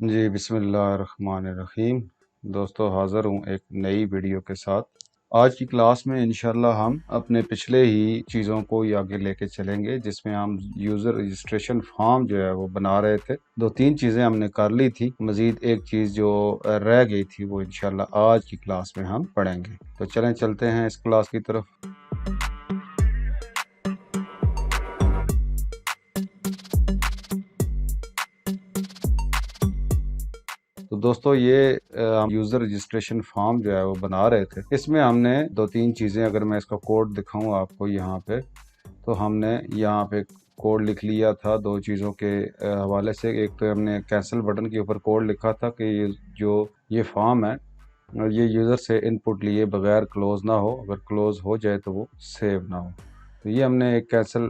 जी बिस्मिल्लाहिर्रहमानिर्रहीम। दोस्तों हाज़िर हूँ एक नई वीडियो के साथ। आज की क्लास में इंशाल्लाह हम अपने पिछले ही चीज़ों को ही आगे लेके चलेंगे, जिसमें हम यूज़र रजिस्ट्रेशन फॉर्म जो है वो बना रहे थे। 2-3 चीज़ें हमने कर ली थी, मज़ीद एक चीज़ जो रह गई थी वो इंशाल्लाह आज की क्लास में हम पढ़ेंगे। तो चलें चलते हैं इस क्लास की तरफ। तो दोस्तों ये यूज़र रजिस्ट्रेशन फॉर्म जो है वो बना रहे थे। इसमें हमने 2-3 चीज़ें, अगर मैं इसका कोड दिखाऊं आपको यहाँ पे, तो हमने यहाँ पे कोड लिख लिया था 2 चीज़ों के हवाले से। एक तो हमने कैंसिल बटन के ऊपर कोड लिखा था कि ये फॉर्म है और ये यूज़र से इनपुट लिए बगैर क्लोज़ ना हो, अगर क्लोज़ हो जाए तो वो सेव ना हो। तो ये हमने एक कैंसिल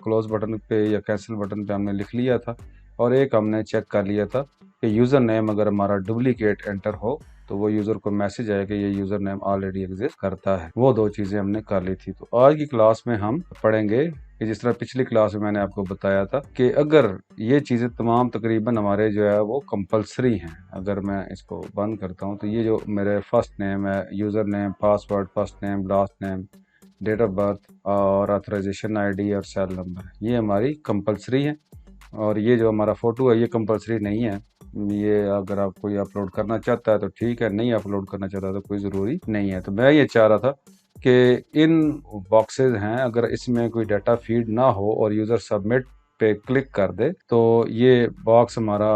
क्लोज़ बटन पे या कैंसिल बटन पे हमने लिख लिया था। और एक हमने चेक कर लिया था कि यूज़र नेम अगर हमारा डुप्लीकेट एंटर हो तो वो यूज़र को मैसेज आए कि ये यूज़र नेम ऑलरेडी एग्जिस्ट करता है। वो 2 चीज़ें हमने कर ली थी। तो आज की क्लास में हम पढ़ेंगे कि जिस तरह पिछली क्लास में मैंने आपको बताया था कि अगर ये चीज़ें तमाम तकरीबन हमारे जो है वो कंपलसरी हैं। अगर मैं इसको बंद करता हूँ तो ये जो मेरे फर्स्ट नेम है, user name, password, first name, last name, date of birth और ऑथराइजेशन आईडी और सेल नंबर, ये हमारी कंपलसरी है। और ये जो हमारा फ़ोटो है ये कंपलसरी नहीं है। ये अगर आप कोई अपलोड करना चाहता है तो ठीक है, नहीं अपलोड करना चाहता तो कोई ज़रूरी नहीं है। तो मैं ये चाह रहा था कि इन बॉक्सेस हैं, अगर इसमें कोई डाटा फीड ना हो और यूज़र सबमिट पे क्लिक कर दे तो ये बॉक्स हमारा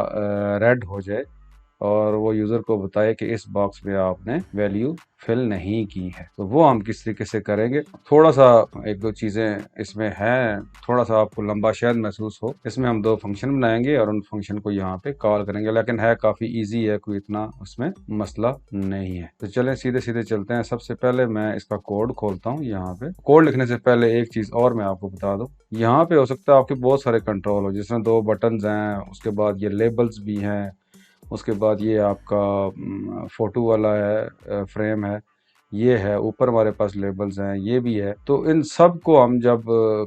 रेड हो जाए और वो यूज़र को बताए कि इस बॉक्स में आपने वैल्यू फिल नहीं की है। तो वो हम किस तरीके से करेंगे, थोड़ा सा 1-2 चीज़ें इसमें हैं, थोड़ा सा आपको लंबा शायद महसूस हो। इसमें हम 2 फंक्शन बनाएंगे और उन फंक्शन को यहाँ पे कॉल करेंगे, लेकिन है काफ़ी ईजी है, कोई इतना उसमें मसला नहीं है। तो चलें सीधे सीधे चलते हैं। सबसे पहले मैं इसका कोड खोलता हूँ। यहाँ पे कोड लिखने से पहले एक चीज़ और मैं आपको बता दूँ, यहाँ पे हो सकता है आपके बहुत सारे कंट्रोल हो, जिसमें 2 बटन्स हैं, उसके बाद ये लेबल्स भी हैं, उसके बाद ये आपका फ़ोटो वाला है, फ्रेम है, ये है, ऊपर हमारे पास लेबल्स हैं, ये भी है। तो इन सब को हम जब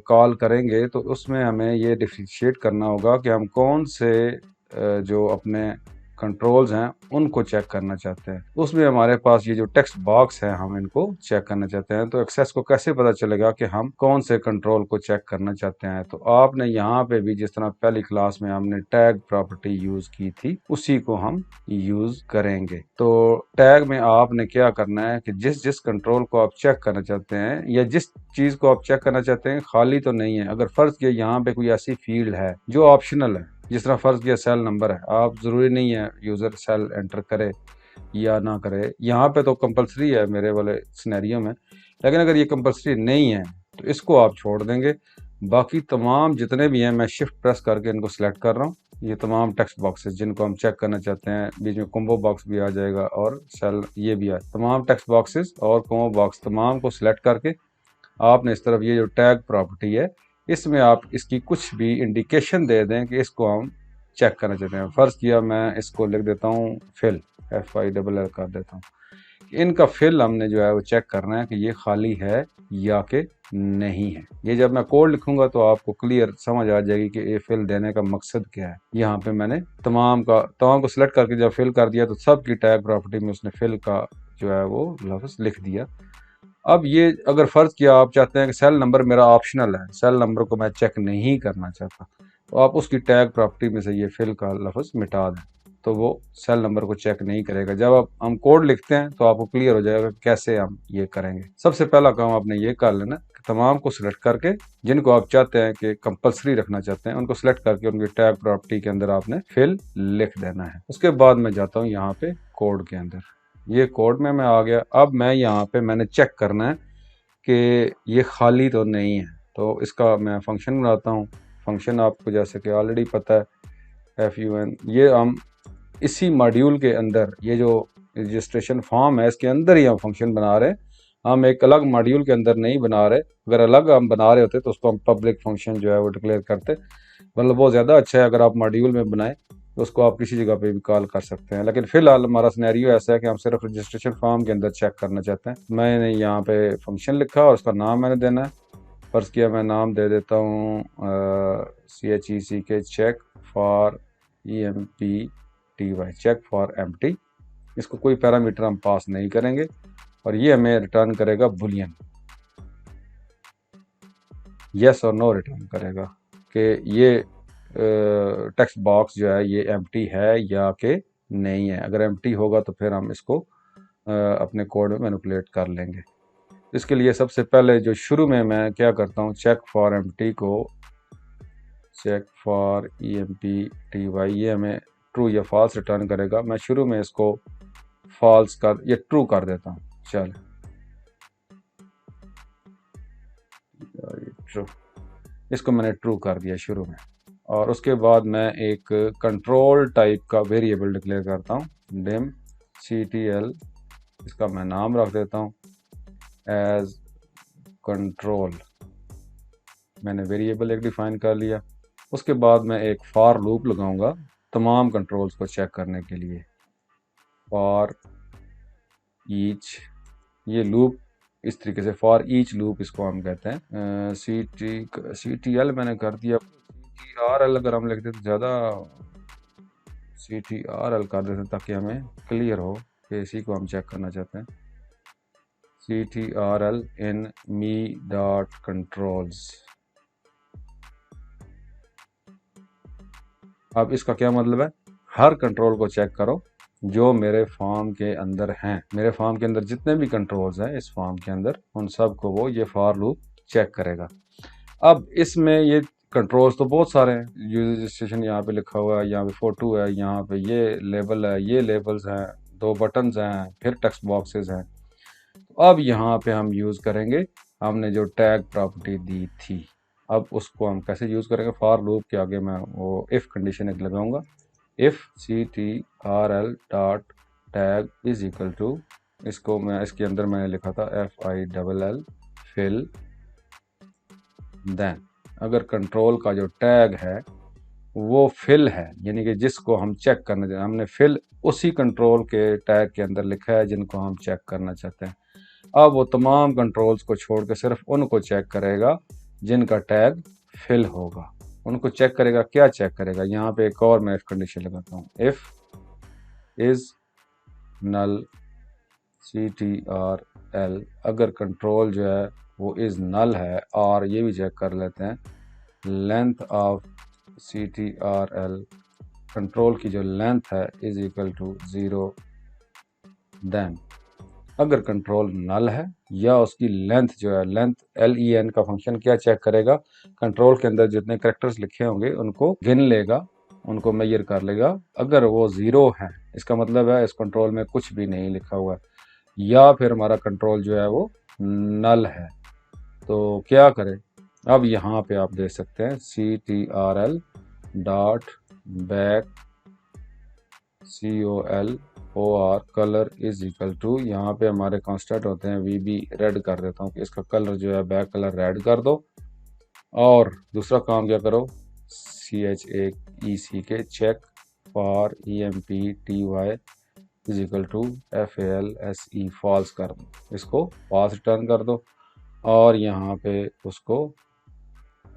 कॉल करेंगे तो उसमें हमें ये डिफरेंशिएट करना होगा कि हम कौन से जो अपने कंट्रोल्स हैं उनको चेक करना चाहते हैं। उसमें हमारे पास ये जो टेक्स्ट बॉक्स है, हम इनको चेक करना चाहते हैं। तो एक्सेस को कैसे पता चलेगा कि हम कौन से कंट्रोल को चेक करना चाहते हैं? तो आपने यहाँ पे भी जिस तरह पहली क्लास में हमने टैग प्रॉपर्टी यूज की थी, उसी को हम यूज करेंगे। तो टैग में आपने क्या करना है कि जिस जिस कंट्रोल को आप चेक करना चाहते हैं या जिस चीज को आप चेक करना चाहते हैं खाली तो नहीं है। अगर फर्ज किया यहाँ पे कोई ऐसी फील्ड है जो ऑप्शनल है, जिस तरह फर्ज किया सेल नंबर है, आप जरूरी नहीं है यूजर सेल एंटर करे या ना करे। यहाँ पे तो कंपलसरी है मेरे वाले सिनेरियो में, लेकिन अगर ये कंपलसरी नहीं है तो इसको आप छोड़ देंगे। बाकी तमाम जितने भी हैं, मैं शिफ्ट प्रेस करके इनको सिलेक्ट कर रहा हूँ। ये तमाम टेक्स्ट बॉक्सेस जिनको हम चेक करना चाहते हैं, बीच में कॉम्बो बॉक्स भी आ जाएगा और सेल ये भी आ, तमाम टेक्स्ट बॉक्सेस और कॉम्बो बॉक्स तमाम को सिलेक्ट करके आपने इस तरफ ये जो टैग प्रॉपर्टी है, इसमें आप इसकी कुछ भी इंडिकेशन दे दें कि इसको हम चेक करना चाहते हैं। फ़र्ज़ किया मैं इसको लिख देता हूँ फिल, FILL कर देता हूँ। इनका फिल हमने जो है वो चेक करना है कि ये खाली है या कि नहीं है। ये जब मैं कोड लिखूंगा तो आपको क्लियर समझ आ जाएगी कि ये फिल देने का मकसद क्या है। यहाँ पे मैंने तमाम को सिलेक्ट करके जब फिल कर दिया तो सबकी टैग प्रॉपर्टी में उसने फिल का जो है वो लफ्ज़ लिख दिया। अब ये अगर फर्ज किया आप चाहते हैं कि सेल नंबर मेरा ऑप्शनल है, सेल नंबर को मैं चेक नहीं करना चाहता, तो आप उसकी टैग प्रॉपर्टी में से ये फिल का लफ्ज़ मिटा दें, तो वो सेल नंबर को चेक नहीं करेगा। जब आप हम कोड लिखते हैं तो आपको क्लियर हो जाएगा कैसे हम ये करेंगे। सबसे पहला काम आपने ये कर लेना कि तमाम को सिलेक्ट करके, जिनको आप चाहते हैं कि कंपलसरी रखना चाहते हैं, उनको सिलेक्ट करके उनकी टैग प्रॉपर्टी के अंदर आपने फिल लिख देना है। उसके बाद मैं जाता हूँ यहाँ पे कोड के अंदर। ये कोड में मैं आ गया। अब मैं यहाँ पे मैंने चेक करना है कि ये खाली तो नहीं है, तो इसका मैं फंक्शन बनाता हूँ। फंक्शन आपको जैसे कि ऑलरेडी पता है, FUN। ये हम इसी मॉड्यूल के अंदर, ये जो रजिस्ट्रेशन फॉर्म है इसके अंदर ही हम फंक्शन बना रहे हैं। हम एक अलग मॉड्यूल के अंदर नहीं बना रहे। अगर अलग हम बना रहे होते तो उसको हम पब्लिक फंक्शन जो है वो डिक्लेयर करते, मतलब वो ज़्यादा अच्छा है। अगर आप मॉड्यूल में बनाएं तो उसको आप किसी जगह पे भी कॉल कर सकते हैं, लेकिन फिलहाल हमारा सिनेरियो ऐसा है कि हम सिर्फ रजिस्ट्रेशन फॉर्म के अंदर चेक करना चाहते हैं। मैंने यहाँ पे फंक्शन लिखा और उसका नाम मैंने देना है। फर्ज किया मैं नाम दे देता हूँ CHECK check for EMP T Y, check for empty. इसको कोई पैरामीटर हम पास नहीं करेंगे और ये हमें रिटर्न करेगा बुलियन, यस और नो रिटर्न करेगा कि ये टेक्स्ट बॉक्स जो है ये एम्प्टी है या कि नहीं है। अगर एम्प्टी होगा तो फिर हम इसको अपने कोड में मैनिपुलेट कर लेंगे। इसके लिए सबसे पहले जो शुरू में मैं क्या करता हूँ, चेक फॉर एम्प्टी को चेक फॉर EMPTY, ये हमें ट्रू या फॉल्स रिटर्न करेगा। मैं शुरू में इसको फॉल्स कर ये ट्रू कर देता हूँ। चल ट्रू, इसको मैंने ट्रू कर दिया शुरू में। और उसके बाद मैं एक कंट्रोल टाइप का वेरिएबल डिक्लेयर करता हूँ, डिम CTL, इसका मैं नाम रख देता हूँ एज कंट्रोल। मैंने वेरिएबल एक डिफाइन कर लिया। उसके बाद मैं एक फॉर लूप लगाऊंगा तमाम कंट्रोल्स को चेक करने के लिए। फॉर ईच, ये लूप इस तरीके से, फॉर ईच लूप इसको हम कहते हैं। CTL मैंने कर दिया। CTRL अगर हम लिखते तो ज़्यादा, CTRL कर देते ताकि हमें क्लियर हो कि इसी को हम चेक करना चाहते हैं। CTRL इन me.controls। अब इसका क्या मतलब है, हर कंट्रोल को चेक करो जो मेरे फॉर्म के अंदर हैं। मेरे फॉर्म के अंदर जितने भी कंट्रोल्स हैं इस फॉर्म के अंदर, उन सब को वो ये फॉर लूप चेक करेगा। अब इसमें ये कंट्रोल्स तो बहुत सारे हैं, यूजर रजिस्ट्रेशन यहाँ पे लिखा हुआ है, यहाँ पे फोटो है, यहाँ पे ये लेबल है, ये लेबल्स हैं, 2 बटन्स हैं, फिर टेक्स्ट बॉक्सेस हैं। तो अब यहाँ पे हम यूज़ करेंगे हमने जो टैग प्रॉपर्टी दी थी। अब उसको हम कैसे यूज़ करेंगे, फॉर लूप के आगे मैं वो इफ़ कंडीशन एक लगाऊंगा, if CTRL dot tag is equal to, इसको मैं इसके अंदर मैंने लिखा था FILL फिल, देन अगर कंट्रोल का जो टैग है वो फिल है, यानी कि जिसको हम चेक करना चाहते हैं, हमने फिल उसी कंट्रोल के टैग के अंदर लिखा है जिनको हम चेक करना चाहते हैं। अब वो तमाम कंट्रोल्स को छोड़ के सिर्फ उनको चेक करेगा जिनका टैग फिल होगा, उनको चेक करेगा। क्या चेक करेगा, यहाँ पे एक और मैं इफ कंडीशन लगाता हूँ, इफ इज नल CTRL, अगर कंट्रोल जो है वो इज नल है, और ये भी चेक कर लेते हैं लेंथ ऑफ CTRL, कंट्रोल की जो लेंथ है इज इक्वल टू 0, देन अगर कंट्रोल नल है या उसकी लेंथ जो है, लेंथ LEN का फंक्शन क्या चेक करेगा, कंट्रोल के अंदर जितने कैरेक्टर्स लिखे होंगे उनको गिन लेगा, उनको मेजर कर लेगा। अगर वो 0 है इसका मतलब है इस कंट्रोल में कुछ भी नहीं लिखा हुआ है, या फिर हमारा कंट्रोल जो है वो नल है। तो क्या करें, अब यहाँ पे आप देख सकते हैं CTRL dot back COLOR colour is equal to, यहाँ पे हमारे कांस्टेंट होते हैं VB, रेड कर देता हूँ कि इसका कलर जो है बैक कलर रेड कर दो। और दूसरा काम क्या करो, CHEC check for EMPTY is equal to FALSE false कर दो, इसको फॉल्स रिटर्न कर दो। और यहाँ पे उसको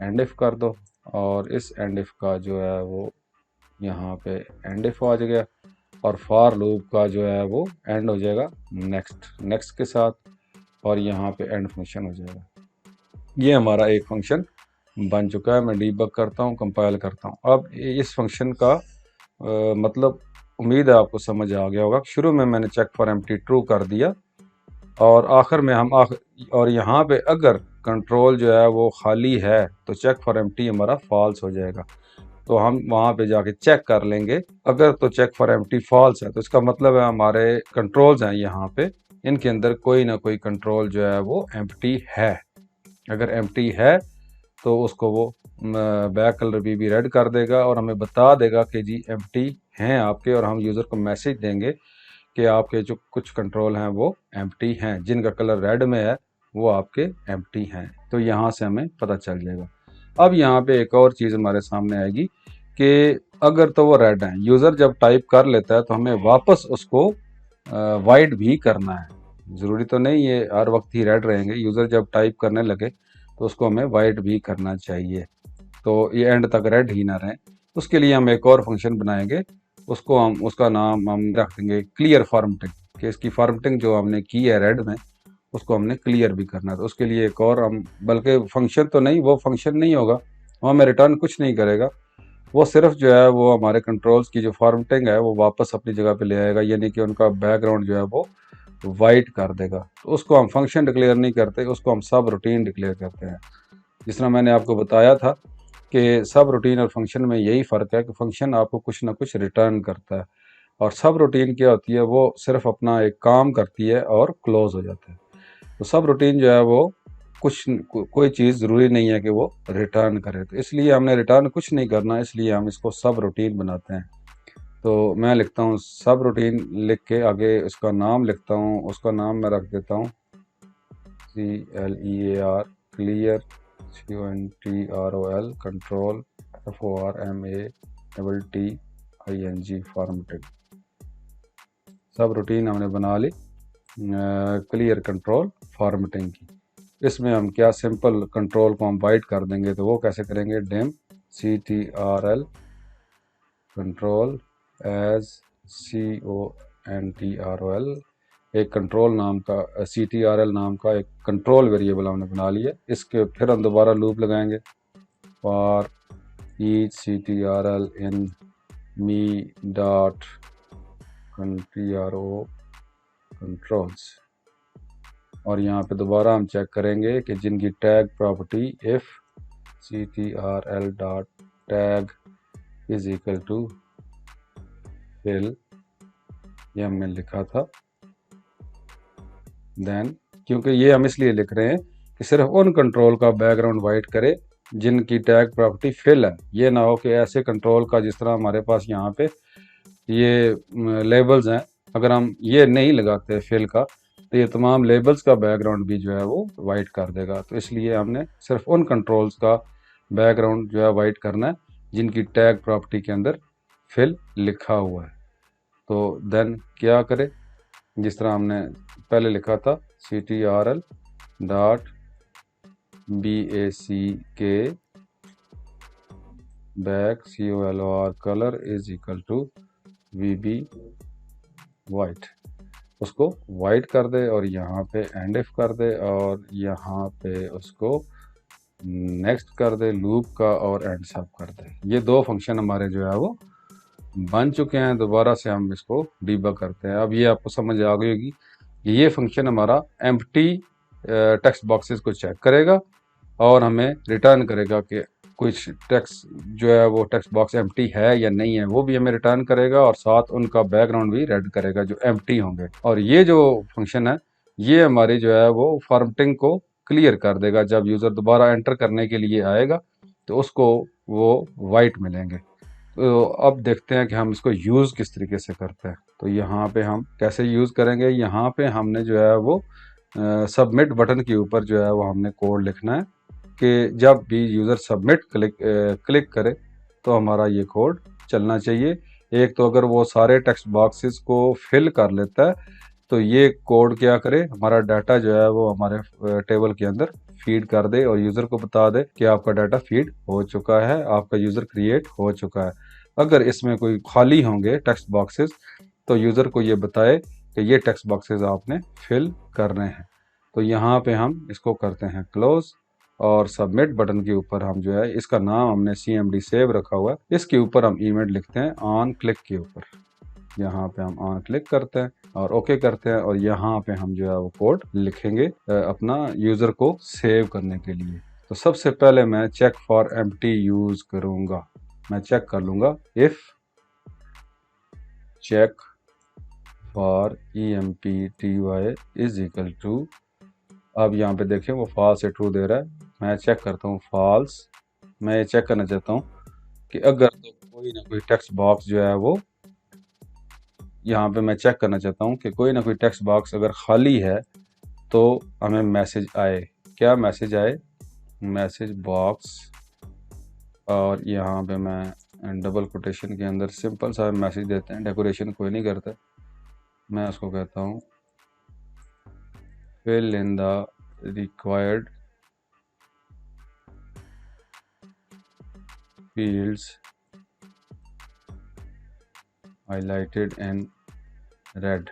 एंड इफ कर दो, और इस एंड इफ का जो है वो यहाँ पे एंड इफ आ गया, और फॉर लूप का जो है वो एंड हो जाएगा नेक्स्ट के साथ, और यहाँ पे एंड फंक्शन हो जाएगा। ये हमारा एक फंक्शन बन चुका है। मैं डीबग करता हूँ, कंपाइल करता हूँ। अब इस फंक्शन का मतलब उम्मीद है आपको समझ आ गया होगा। शुरू में मैंने चेक फॉर एम्प्टी ट्रू कर दिया, और आखिर में हम और यहाँ पे अगर कंट्रोल जो है वो खाली है तो चेक फॉर एम्प्टी हमारा फॉल्स हो जाएगा। तो हम वहाँ पे जाके चेक कर लेंगे, अगर तो चेक फॉर एम्प्टी फॉल्स है तो इसका मतलब है हमारे कंट्रोल्स हैं यहाँ पे, इनके अंदर कोई ना कोई कंट्रोल जो है वो एम्प्टी है। अगर एम्प्टी है तो उसको वो बैक कलर भी रेड कर देगा और हमें बता देगा कि जी एम्प्टी हैं आपके, और हम यूज़र को मैसेज देंगे कि आपके जो कुछ कंट्रोल हैं वो एम्प्टी हैं, जिनका कलर रेड में है वो आपके एम्प्टी हैं। तो यहाँ से हमें पता चल जाएगा। अब यहाँ पे एक और चीज़ हमारे सामने आएगी कि अगर तो वो रेड हैं, यूज़र जब टाइप कर लेता है तो हमें वापस उसको वाइट भी करना है। ज़रूरी तो नहीं ये हर वक्त ही रेड रहेंगे, यूज़र जब टाइप करने लगे तो उसको हमें वाइट भी करना चाहिए, तो ये एंड तक रेड ही ना रहें। उसके लिए हम एक और फंक्शन बनाएंगे, उसको हम उसका नाम हम रख देंगे क्लियर फॉर्मेटिंग, कि इसकी फॉर्मेटिंग जो हमने की है रेड में उसको हमने क्लियर भी करना है। तो उसके लिए एक और हम, बल्कि फंक्शन तो नहीं, वो फंक्शन नहीं होगा, वो हमें रिटर्न कुछ नहीं करेगा, वो सिर्फ जो है वो हमारे कंट्रोल्स की जो फॉर्मेटिंग है वो वापस अपनी जगह पे ले आएगा, यानी कि उनका बैकग्राउंड जो है वो वाइट कर देगा। तो उसको हम फंक्शन डिक्लेयर नहीं करते, उसको हम सब रूटीन डिक्लेयर करते हैं। जिस तरह मैंने आपको बताया था कि सब रूटीन और फंक्शन में यही फ़र्क है कि फंक्शन आपको कुछ ना कुछ रिटर्न करता है, और सब रूटीन क्या होती है, वो सिर्फ अपना एक काम करती है और क्लोज हो जाता है। तो सब रूटीन जो है वो कोई चीज़ ज़रूरी नहीं है कि वो रिटर्न करे, तो इसलिए हमने रिटर्न कुछ नहीं करना, इसलिए हम इसको सब रूटीन बनाते हैं। तो मैं लिखता हूँ सब रूटीन, लिख के आगे उसका नाम लिखता हूँ, उसका नाम मैं रख देता हूँ CLEAR, clear, CONTROL, control, FORMATTING, formatting. सब रूटीन हमने बना ली क्लियर कंट्रोल फॉर्मेटिंग की। इसमें हम क्या सिंपल कंट्रोल को हम वाइट कर देंगे, तो वो कैसे करेंगे, dim CTRL control as CONTROL, एक कंट्रोल नाम का CTRL नाम का एक कंट्रोल वेरिएबल हमने बना लिया। इसके फिर हम दोबारा लूप लगाएंगे, for each CTRL in me dot कंट्रो कंट्रोल्स, और यहाँ पे दोबारा हम चेक करेंगे कि जिनकी tag property if CTRL dot tag is equal to fill, ये हमने लिखा था। देन क्योंकि ये हम इसलिए लिख रहे हैं कि सिर्फ उन कंट्रोल का बैकग्राउंड वाइट करे जिनकी टैग प्रॉपर्टी फिल है। ये ना हो कि ऐसे कंट्रोल का, जिस तरह हमारे पास यहाँ पे ये लेबल्स हैं, अगर हम ये नहीं लगाते फिल का, तो ये तमाम लेबल्स का बैकग्राउंड भी जो है वो वाइट कर देगा। तो इसलिए हमने सिर्फ उन कंट्रोल्स का बैकग्राउंड जो है वाइट करना है जिनकी टैग प्रॉपर्टी के अंदर फिल लिखा हुआ है। तो देन क्या करें, जिस तरह हमने पहले लिखा था CTRL dot BACK back COLOR colour is equal to VB white, उसको वाइट कर दे और यहाँ पे एंड इफ कर दे और यहाँ पे उसको नेक्स्ट कर दे लूप का और एंड सब कर दे। ये दो फंक्शन हमारे जो है वो बन चुके हैं। दोबारा से हम इसको डीबग करते हैं। अब ये आपको समझ आ गई होगी कि ये फंक्शन हमारा एम्प्टी टेक्स्ट बॉक्सेस को चेक करेगा और हमें रिटर्न करेगा कि कुछ टेक्स्ट जो है वो टेक्स्ट बॉक्स एम्प्टी है या नहीं है, वो भी हमें रिटर्न करेगा, और साथ उनका बैकग्राउंड भी रेड करेगा जो एम्प्टी होंगे। और ये जो फंक्शन है ये हमारी जो है वो फॉर्मेटिंग को क्लियर कर देगा। जब यूज़र दोबारा एंटर करने के लिए आएगा तो उसको वो वाइट मिलेंगे। तो अब देखते हैं कि हम इसको यूज़ किस तरीके से करते हैं। तो यहाँ पे हम कैसे यूज़ करेंगे, यहाँ पे हमने जो है वो सबमिट बटन के ऊपर जो है वो हमने कोड लिखना है कि जब भी यूज़र सबमिट क्लिक करे तो हमारा ये कोड चलना चाहिए। एक तो अगर वो सारे टेक्स्ट बॉक्सेस को फिल कर लेता है तो ये कोड क्या करे, हमारा डाटा जो है वो हमारे टेबल के अंदर फीड कर दे और यूज़र को बता दे कि आपका डाटा फीड हो चुका है, आपका यूज़र क्रिएट हो चुका है। अगर इसमें कोई खाली होंगे टेक्स्ट बॉक्सेस तो यूज़र को ये बताए कि ये टेक्स्ट बॉक्सेस आपने फिल करने हैं। तो यहाँ पे हम इसको करते हैं क्लोज, और सबमिट बटन के ऊपर हम जो है, इसका नाम हमने CMD सेव रखा हुआ है, इसके ऊपर हम इवेंट लिखते हैं ऑन क्लिक के ऊपर। यहाँ पे हम ऑन क्लिक करते हैं और ओके करते हैं, और यहाँ पे हम जो है वो कोड लिखेंगे अपना यूज़र को सेव करने के लिए। तो सबसे पहले मैं चेक फॉर एम्प्टी यूज़ करूँगा। मैं चेक कर लूँगा if check for EMPTY is equal to, अब यहाँ पे देखें वो फॉल्स या ट्रू दे रहा है। मैं चेक करता हूँ फॉल्स। मैं ये चेक करना चाहता हूँ कि अगर तो कोई ना कोई टेक्स्ट बॉक्स जो है वो, यहाँ पे मैं चेक करना चाहता हूँ कि कोई ना कोई टेक्स्ट बॉक्स अगर खाली है तो हमें मैसेज आए। क्या मैसेज आए, मैसेज बॉक्स, और यहाँ पे मैं डबल कोटेशन के अंदर सिंपल सा मैसेज देते हैं, डेकोरेशन कोई नहीं करता। मैं उसको कहता हूँ fill in the required fields highlighted in red,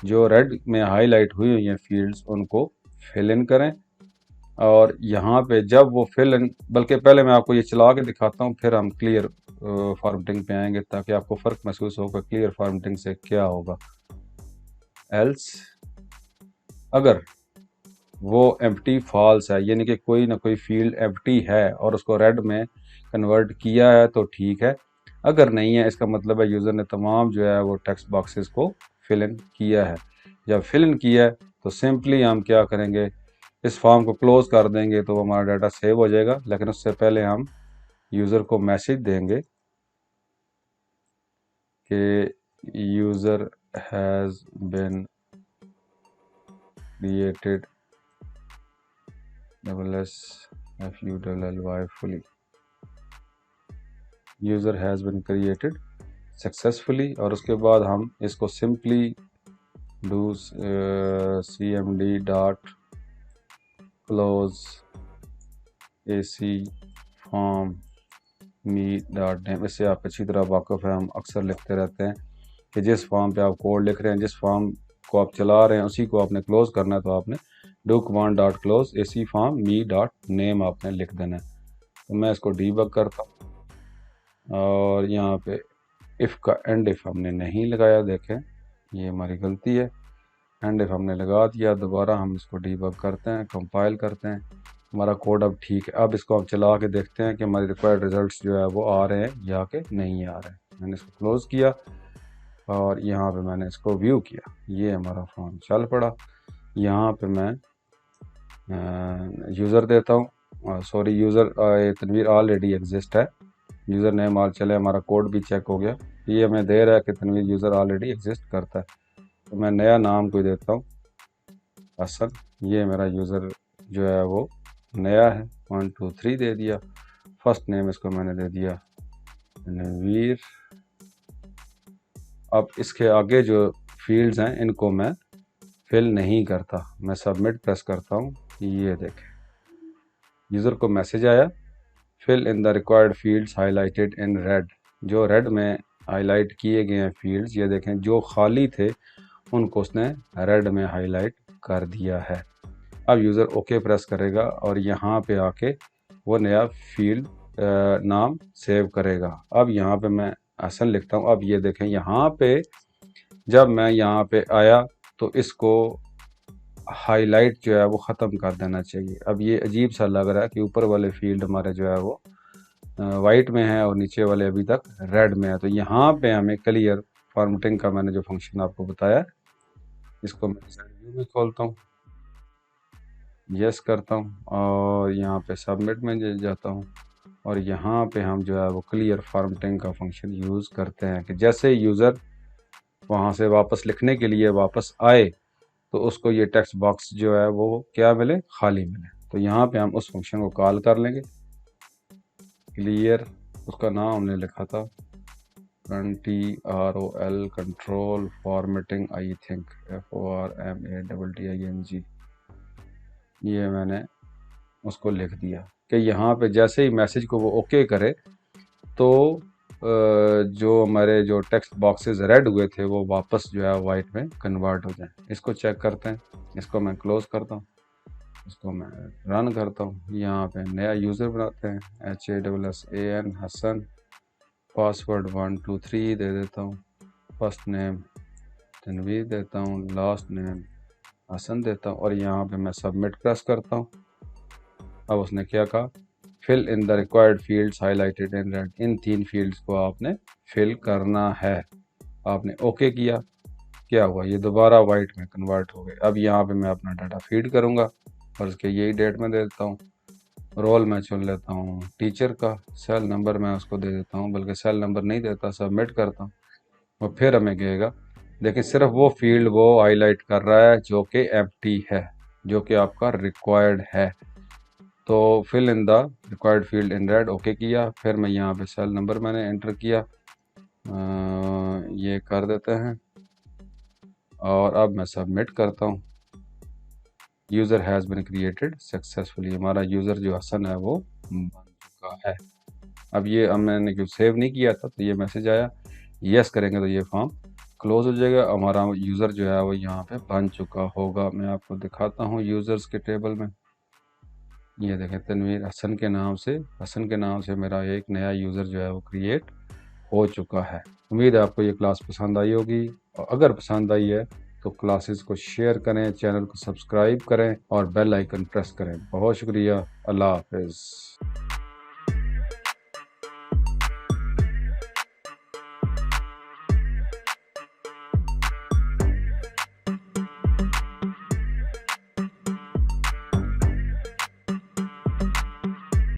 जो रेड में हाईलाइट हुई हुई हैं फील्ड्स उनको फिल इन करें। और यहाँ पे जब वो फिल इन, बल्कि पहले मैं आपको ये चला के दिखाता हूँ, फिर हम क्लियर फॉर्मेटिंग पे आएंगे ताकि आपको फ़र्क महसूस होगा क्लियर फॉर्मेटिंग से क्या होगा। एल्स अगर वो एम्प्टी फॉल्स है, यानी कि कोई ना कोई फील्ड एम्प्टी है और उसको रेड में कन्वर्ट किया है तो ठीक है, अगर नहीं है इसका मतलब है यूज़र ने तमाम जो है वो टेक्स्ट बॉक्सेस को फिल इन किया है। जब फिल इन किया है तो सिंपली हम क्या करेंगे, इस फॉर्म को क्लोज कर देंगे तो हमारा डाटा सेव हो जाएगा। लेकिन उससे पहले हम यूज़र को मैसेज देंगे कि user has been created FULLY fully, user has been created successfully. और उसके बाद हम इसको simply do cmd dot close AC form me dot name. इससे आप अच्छी तरह वाकिफ़ है, हम अक्सर लिखते रहते हैं कि जिस फॉर्म पे आप कोड लिख रहे हैं, जिस फॉर्म को आप चला रहे हैं उसी को आपने क्लोज करना है, तो आपने do command dot close AC form me dot name आपने लिख देना है। तो मैं इसको डीबग करता हूँ और यहाँ पे इफ़ का एंड इफ़ हमने नहीं लगाया, देखें ये हमारी गलती है, एंड इफ़ हमने लगा दिया। दोबारा हम इसको डीबग करते हैं, कंपाइल करते हैं, हमारा कोड अब ठीक है। अब इसको हम चला के देखते हैं कि हमारे रिक्वायर्ड रिजल्ट्स जो है वो आ रहे हैं या कि नहीं आ रहे हैं। मैंने इसको क्लोज़ किया और यहाँ पे मैंने इसको व्यू किया, ये हमारा फॉर्म चल पड़ा। यहाँ पे मैं यूज़र देता हूँ, sorry user Tanveer already exist है, यूज़र नेम ऑल चले, हमारा कोड भी चेक हो गया, ये हमें दे रहा है कि तनवीर यूज़र ऑलरेडी एग्जिस्ट करता है। तो मैं नया नाम कोई देता हूँ हसन, ये मेरा यूज़र जो है वो नया है, 1 2 3 दे दिया। फर्स्ट नेम इसको मैंने दे दिया तनवीर। अब इसके आगे जो फील्ड्स हैं इनको मैं फिल नहीं करता, मैं सबमिट प्रेस करता हूँ, ये देखें यूज़र को मैसेज आया fill in the required fields highlighted in red. जो रेड में हाईलाइट किए गए हैं फील्ड्स, ये देखें जो खाली थे उनको उसने रेड में हाईलाइट कर दिया है। अब यूज़र ओके प्रेस करेगा और यहाँ पे आके वो नया फील्ड नाम सेव करेगा। अब यहाँ पे मैं हसन लिखता हूँ। अब ये देखें यहाँ पे जब मैं यहाँ पे आया तो इसको हाईलाइट जो है वो ख़त्म कर देना चाहिए। अब ये अजीब सा लग रहा है कि ऊपर वाले फील्ड हमारे जो है वो वाइट में है और नीचे वाले अभी तक रेड में है। तो यहाँ पे हमें क्लियर फॉर्मेटिंग का मैंने जो फंक्शन आपको बताया, इसको मैं व्यू में खोलता हूँ, यस करता हूँ और यहाँ पे सबमिट में जाता हूँ और यहाँ पे हम जो है वो क्लियर फॉर्मेटिंग का फंक्शन यूज़ करते हैं कि जैसे यूज़र वहाँ से वापस लिखने के लिए वापस आए तो उसको ये टेक्स्ट बॉक्स जो है वो क्या मिले, खाली मिले। तो यहाँ पे हम उस फंक्शन को कॉल कर लेंगे, क्लियर, उसका नाम हमने लिखा था CTRL control formatting, I think FORMATTING, ये मैंने उसको लिख दिया कि यहाँ पे जैसे ही मैसेज को वो ओके करे तो जो हमारे जो टेक्स्ट बॉक्सेस रेड हुए थे वो वापस जो है वाइट में कन्वर्ट हो जाए। इसको चेक करते हैं, इसको मैं क्लोज करता हूँ, इसको मैं रन करता हूँ। यहाँ पे नया यूज़र बनाते हैं, HASSAN हसन, पासवर्ड 1 2 3 दे देता हूँ, फर्स्ट नेम तनवीर देता हूँ, लास्ट नेम हसन देता हूँ और यहाँ पे मैं सबमिट प्रेस करता हूँ। अब उसने क्या कहा, fill in the required fields highlighted in red. इन 3 फील्ड्स को आपने फिल करना है। आपने ओके किया, क्या हुआ, ये दोबारा वाइट में कन्वर्ट हो गए। अब यहाँ पे मैं अपना डाटा फीड करूँगा और उसके यही डेट में दे देता हूँ, रोल मैं चुन लेता हूँ टीचर का, सेल नंबर मैं उसको दे देता हूँ, बल्कि सेल नंबर नहीं देता, सबमिट करता हूँ और फिर हमें कहेगा देखिए सिर्फ वो फील्ड वो हाईलाइट कर रहा है जो कि एम्प्टी है, जो कि आपका रिक्वायर्ड है। तो fill in the required field in red, okay किया। फिर मैं यहाँ पे सेल नंबर मैंने एंटर किया, ये कर देते हैं और अब मैं सबमिट करता हूँ। User has been created successfully, हमारा यूज़र जो हसन है वो बन चुका है। अब ये मैंने क्यों सेव नहीं किया था तो ये मैसेज आया यस करेंगे तो ये फॉर्म क्लोज हो जाएगा। हमारा यूज़र जो है वो यहाँ पे बन चुका होगा। मैं आपको दिखाता हूँ यूज़र्स के टेबल में। ये देखें, तनवीर हसन के नाम से मेरा एक नया यूज़र जो है वो क्रिएट हो चुका है। उम्मीद है आपको ये क्लास पसंद आई होगी, और अगर पसंद आई है तो क्लासेस को शेयर करें, चैनल को सब्सक्राइब करें और बेल आइकन प्रेस करें। बहुत शुक्रिया। अल्लाह हाफिज़।